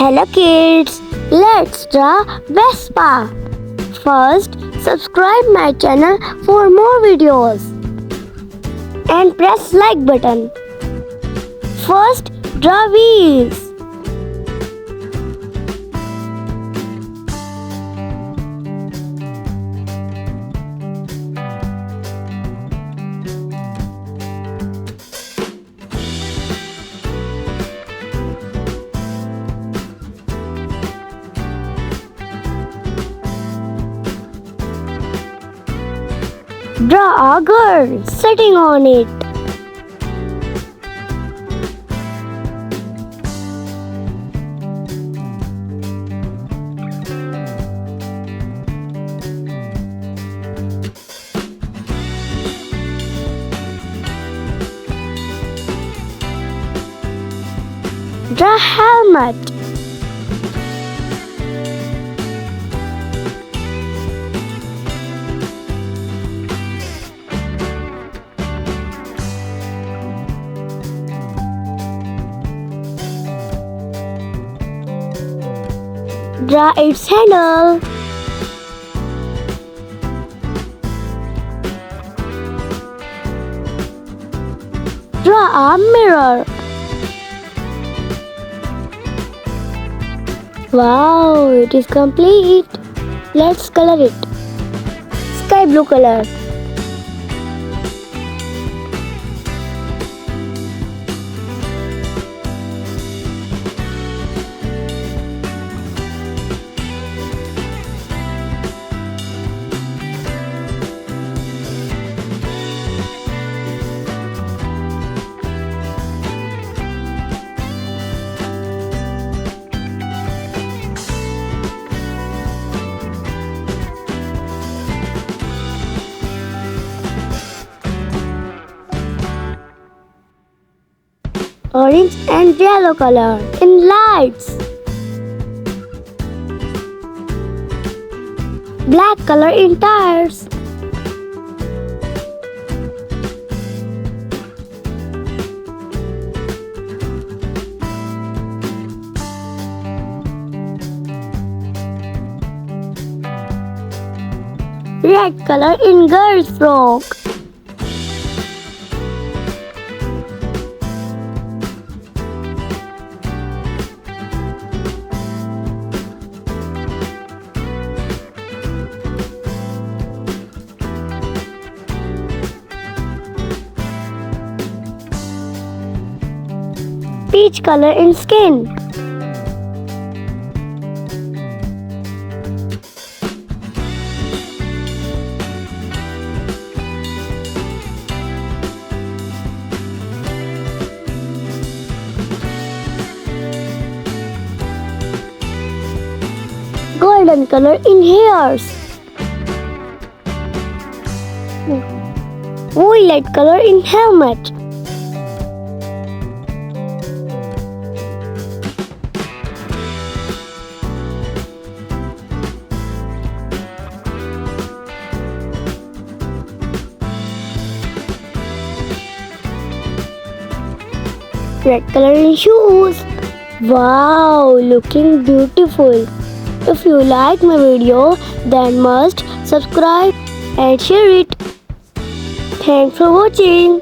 Hello kids, let's draw Vespa. First, subscribe my channel for more videos and press like button. First, draw wheels. Draw a girl sitting on it. Draw helmet. Draw its handle. Draw a mirror. Wow, it is complete. Let's color it. Sky blue color. Orange and yellow color in lights. Black color in tires. Red color in girl's frock. Peach color in skin. Golden color in hairs. Violet color in helmet. Red color in shoes. Wow, looking beautiful. If you like my video, then must subscribe and share it. Thanks for watching.